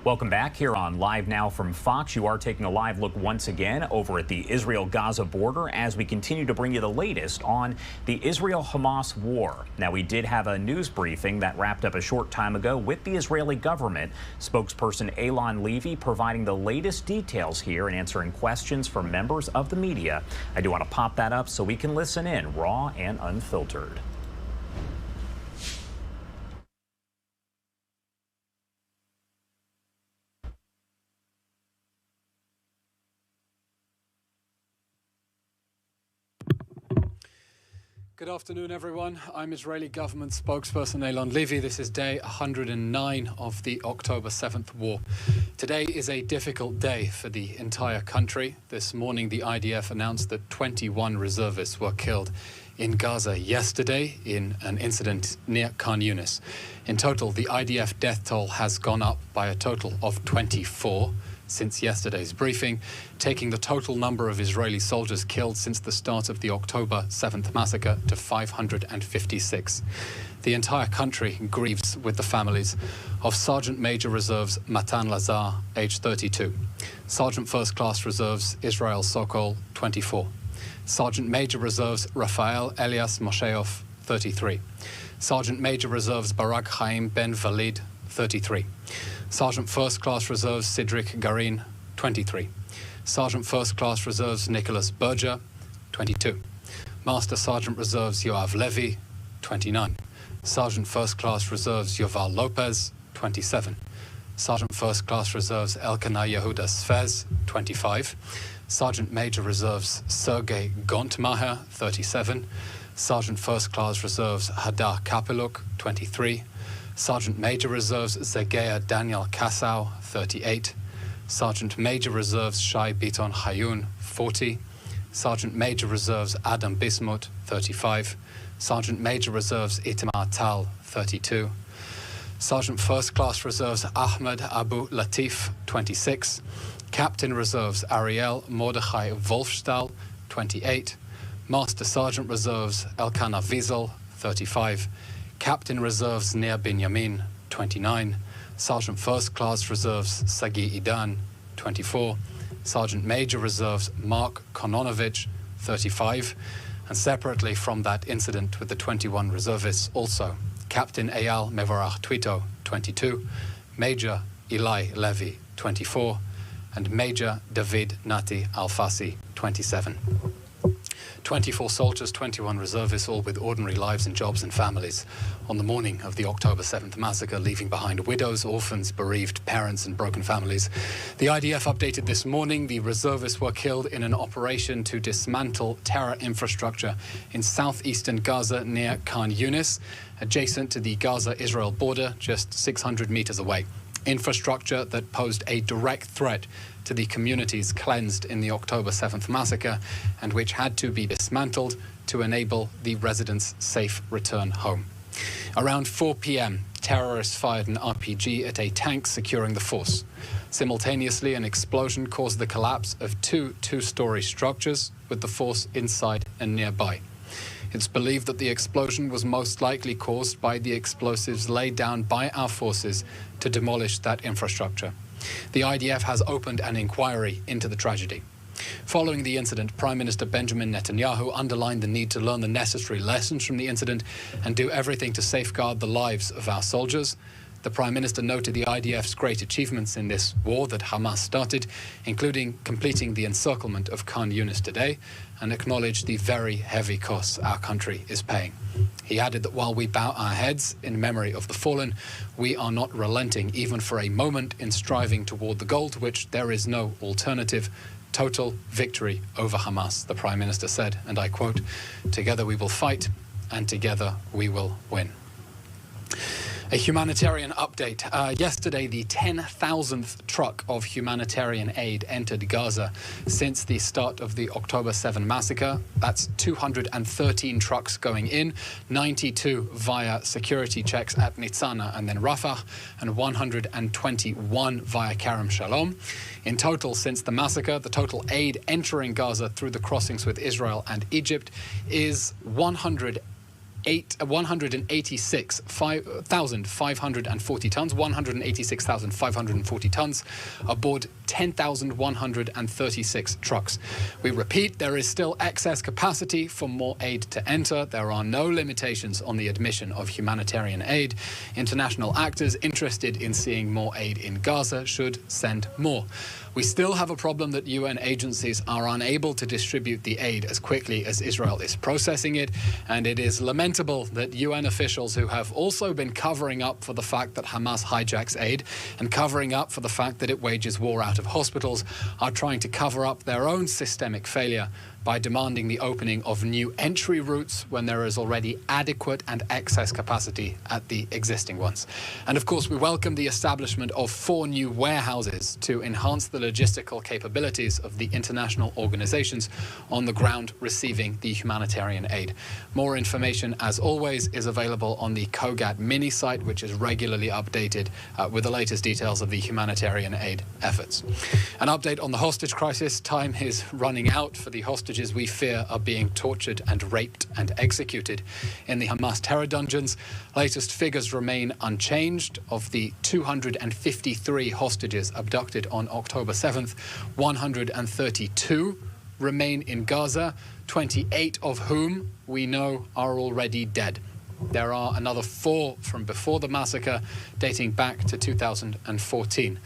Welcome back here on Live Now from Fox. You are taking a live look once again over at the Israel-Gaza border as we continue to bring you the latest on the Israel-Hamas war. Now, we did have a news briefing that wrapped up a short time ago with the Israeli government. Spokesperson Eylon Levi providing the latest details here and answering questions from members of the media. I do want to pop that up so we can listen in raw and unfiltered. Good afternoon, everyone. I'm Israeli government spokesperson Eylon Levi. This is day 109 of the October 7th war. Today is a difficult day for the entire country. This morning, the IDF announced that 21 reservists were killed in Gaza yesterday in an incident near Khan Yunis. In total, the IDF death toll has gone up by a total of 24 since yesterday's briefing, taking the total number of Israeli soldiers killed since the start of the October 7th massacre to 556. The entire country grieves with the families of Sergeant Major Reserves Matan Lazar, age 32, Sergeant First Class Reserves Israel Sokol, 24, Sergeant Major Reserves Rafael Elias Mosheov, 33, Sergeant Major Reserves Barak Chaim Ben Valid, 33, Sergeant First Class Reserves Sidrik Garin, 23, Sergeant First Class Reserves Nicholas Berger, 22, Master Sergeant Reserves Yoav Levi, 29, Sergeant First Class Reserves Yoval Lopez, 27, Sergeant First Class Reserves Elkanah Yehuda Sfez, 25, Sergeant Major Reserves Sergei Gontmaher, 37, Sergeant First Class Reserves Hadar Kapeluk, 23, Sergeant Major Reserves Zegea Daniel Kassau, 38, Sergeant Major Reserves Shai Biton Hayun, 40, Sergeant Major Reserves Adam Bismuth, 35, Sergeant Major Reserves Itamar Tal, 32, Sergeant First Class Reserves Ahmed Abu Latif, 26, Captain Reserves Ariel Mordechai Wolfstahl, 28, Master Sergeant Reserves Elkanah Wiesel, 35, Captain Reserves Nir Binyamin, 29, Sergeant First Class Reserves Sagi Idan, 24, Sergeant Major Reserves Mark Kononovich, 35, and separately from that incident with the 21 reservists also, Captain Eyal Mevorach Twito, 22, Major Eli Levi, 24, and Major David Nati Alfasi, 27. 24 soldiers, 21 reservists, all with ordinary lives and jobs and families on the morning of the October 7th massacre, leaving behind widows, orphans, bereaved parents and broken families. The IDF updated this morning the reservists were killed in an operation to dismantle terror infrastructure in southeastern Gaza near Khan Yunis, adjacent to the Gaza-Israel border, just 600 meters away. Infrastructure that posed a direct threat to the communities cleansed in the October 7th massacre and which had to be dismantled to enable the residents' safe return home. Around 4 p.m., terrorists fired an RPG at a tank securing the force. Simultaneously, an explosion caused the collapse of two-story structures with the force inside and nearby. It's believed that the explosion was most likely caused by the explosives laid down by our forces to demolish that infrastructure. The IDF has opened an inquiry into the tragedy. Following the incident, Prime Minister Benjamin Netanyahu underlined the need to learn the necessary lessons from the incident and do everything to safeguard the lives of our soldiers. The Prime Minister noted the IDF's great achievements in this war that Hamas started, including completing the encirclement of Khan Yunis today, and acknowledged the very heavy costs our country is paying. He added that while we bow our heads in memory of the fallen, we are not relenting even for a moment in striving toward the goal to which there is no alternative: total victory over Hamas, the Prime Minister said, and I quote, "Together we will fight, and together we will win." A humanitarian update. Yesterday, the 10,000th truck of humanitarian aid entered Gaza since the start of the October 7 massacre. That's 213 trucks going in, 92 via security checks at Nitzana and then Rafah, and 121 via Kerem Shalom. In total, since the massacre, the total aid entering Gaza through the crossings with Israel and Egypt is 186,540 tons, 186,540 tons aboard 10,136 trucks. We repeat, there is still excess capacity for more aid to enter. There are no limitations on the admission of humanitarian aid. International actors interested in seeing more aid in Gaza should send more. We still have a problem that UN agencies are unable to distribute the aid as quickly as Israel is processing it, and it is lamentable that UN officials who have also been covering up for the fact that Hamas hijacks aid and covering up for the fact that it wages war out of hospitals are trying to cover up their own systemic failure by demanding the opening of new entry routes when there is already adequate and excess capacity at the existing ones. And of course, we welcome the establishment of 4 new warehouses to enhance the logistical capabilities of the international organizations on the ground receiving the humanitarian aid. More information, as always, is available on the COGAT mini site, which is regularly updated with the latest details of the humanitarian aid efforts. An update on the hostage crisis. Time is running out for the hostages we fear are being tortured and raped and executed in the Hamas terror dungeons. Latest figures remain unchanged. Of the 253 hostages abducted on October 7th, 132 remain in Gaza, 28 of whom we know are already dead. There are another 4 from before the massacre, dating back to 2014.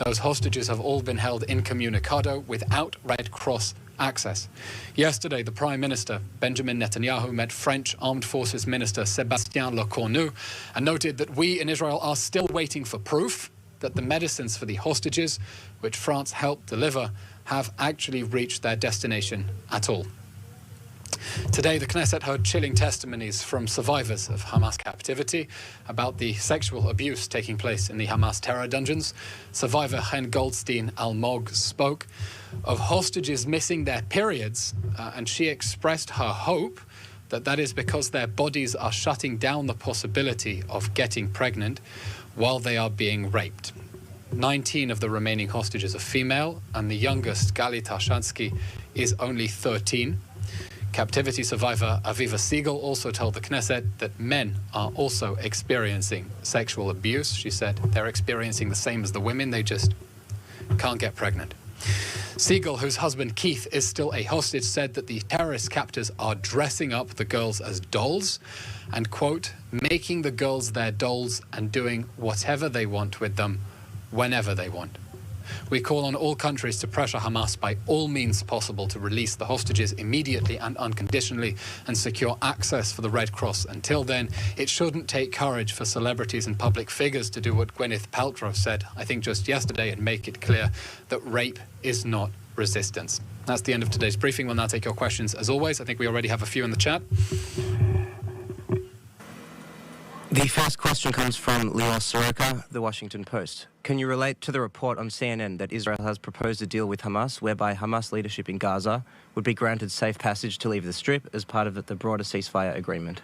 Those hostages have all been held incommunicado without Red Cross access. Yesterday, the Prime Minister Benjamin Netanyahu met French Armed Forces Minister Sébastien Lecornu and noted that we in Israel are still waiting for proof that the medicines for the hostages, which France helped deliver, have actually reached their destination at all. Today, the Knesset heard chilling testimonies from survivors of Hamas captivity about the sexual abuse taking place in the Hamas terror dungeons. Survivor Chen Goldstein Almog spoke of hostages missing their periods, and she expressed her hope that that is because their bodies are shutting down the possibility of getting pregnant while they are being raped. 19 of the remaining hostages are female, and the youngest, Gali Tarshansky, is only 13. Captivity survivor Aviva Siegel also told the Knesset that men are also experiencing sexual abuse. She said they're experiencing the same as the women, they just can't get pregnant. Siegel, whose husband Keith is still a hostage, said that the terrorist captors are dressing up the girls as dolls and, quote, making the girls their dolls and doing whatever they want with them whenever they want. We call on all countries to pressure Hamas by all means possible to release the hostages immediately and unconditionally and secure access for the Red Cross. Until then, it shouldn't take courage for celebrities and public figures to do what Gwyneth Paltrow said, I think just yesterday, and make it clear that rape is not resistance. That's the end of today's briefing. We'll now take your questions. As always, I think we already have a few in the chat. The first question comes from Lior Soroka, The Washington Post. Can you relate to the report on CNN that Israel has proposed a deal with Hamas whereby Hamas leadership in Gaza would be granted safe passage to leave the Strip as part of the broader ceasefire agreement?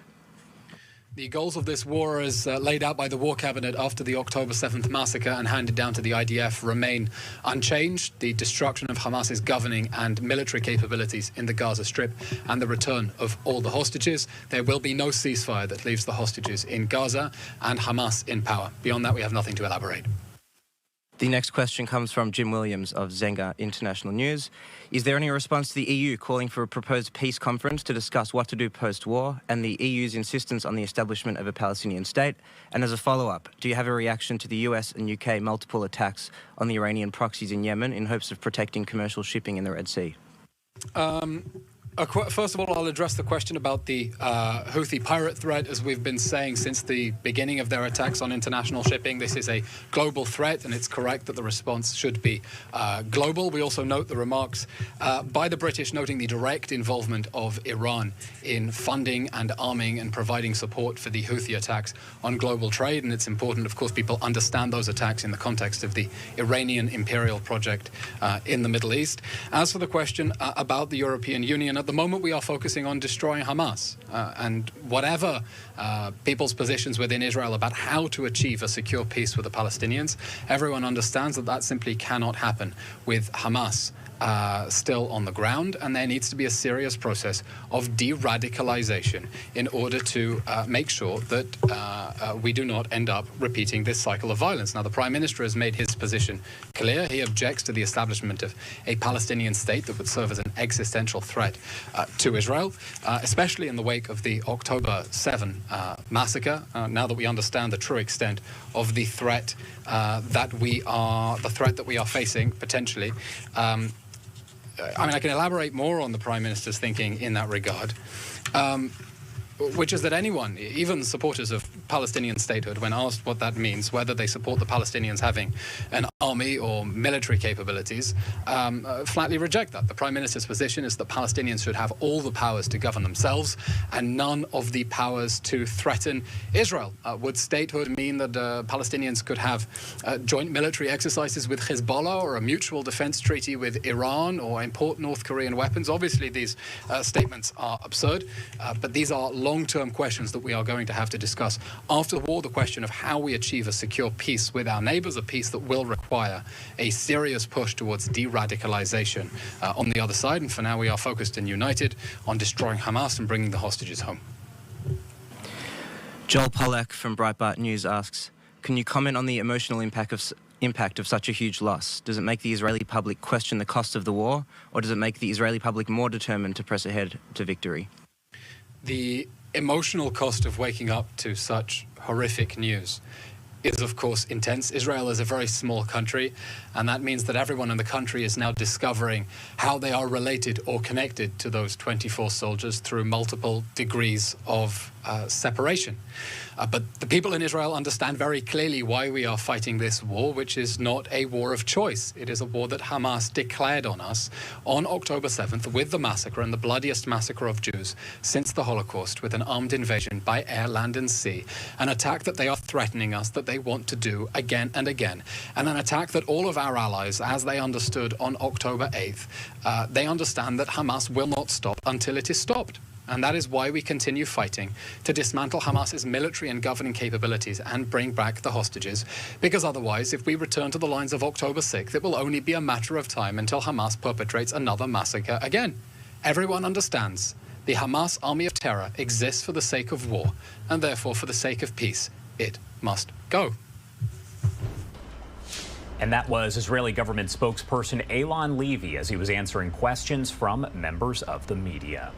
The goals of this war, as laid out by the War Cabinet after the October 7th massacre and handed down to the IDF, remain unchanged. The destruction of Hamas's governing and military capabilities in the Gaza Strip and the return of all the hostages. There will be no ceasefire that leaves the hostages in Gaza and Hamas in power. Beyond that, we have nothing to elaborate. The next question comes from Jim Williams of Zenga International News. Is there any response to the EU calling for a proposed peace conference to discuss what to do post-war and the EU's insistence on the establishment of a Palestinian state? And as a follow-up, do you have a reaction to the US and UK multiple attacks on the Iranian proxies in Yemen in hopes of protecting commercial shipping in the Red Sea? First of all, I'll address the question about the Houthi pirate threat. As we've been saying since the beginning of their attacks on international shipping, this is a global threat, and it's correct that the response should be global. We also note the remarks by the British noting the direct involvement of Iran in funding and arming and providing support for the Houthi attacks on global trade. And it's important, of course, people understand those attacks in the context of the Iranian imperial project in the Middle East. As for the question about the European Union, at the moment we are focusing on destroying Hamas and whatever people's positions within Israel about how to achieve a secure peace with the Palestinians, everyone understands that that simply cannot happen with Hamas still on the ground, and there needs to be a serious process of de-radicalization in order to make sure that we do not end up repeating this cycle of violence. Now, the Prime Minister has made his position clear. He objects to the establishment of a Palestinian state that would serve as an existential threat to Israel, especially in the wake of the October 7 massacre. Now that we understand the true extent of the threat that we are facing potentially. I mean, I can elaborate more on the Prime Minister's thinking in that regard, which is that anyone, even supporters of Palestinian statehood, when asked what that means, whether they support the Palestinians having an army or military capabilities, flatly reject that. The Prime Minister's position is that Palestinians should have all the powers to govern themselves and none of the powers to threaten Israel. Would statehood mean that Palestinians could have joint military exercises with Hezbollah or a mutual defense treaty with Iran or import North Korean weapons? Obviously, these statements are absurd, but these are long-term questions that we are going to have to discuss after the war. The question of how we achieve a secure peace with our neighbors, a peace that will require a serious push towards de-radicalization on the other side. And for now, we are focused and united on destroying Hamas and bringing the hostages home. Joel Pollack from Breitbart News asks, can you comment on the emotional impact of such a huge loss? Does it make the Israeli public question the cost of the war, or does it make the Israeli public more determined to press ahead to victory? The emotional cost of waking up to such horrific news is, of course, intense. Israel is a very small country, and that means that everyone in the country is now discovering how they are related or connected to those 24 soldiers through multiple degrees of separation. But the people in Israel understand very clearly why we are fighting this war, which is not a war of choice. It is a war that Hamas declared on us on October 7th with the massacre, and the bloodiest massacre of Jews since the Holocaust, with an armed invasion by air, land and sea, an attack that they are threatening us, that they want to do again and again, and an attack that all of our allies, as they understood on October 8th, they understand that Hamas will not stop until it is stopped. And that is why we continue fighting to dismantle Hamas's military and governing capabilities and bring back the hostages. Because otherwise, if we return to the lines of October 6th, it will only be a matter of time until Hamas perpetrates another massacre again. Everyone understands the Hamas army of terror exists for the sake of war, and therefore for the sake of peace, it must go. And that was Israeli government spokesperson Eylon Levi as he was answering questions from members of the media.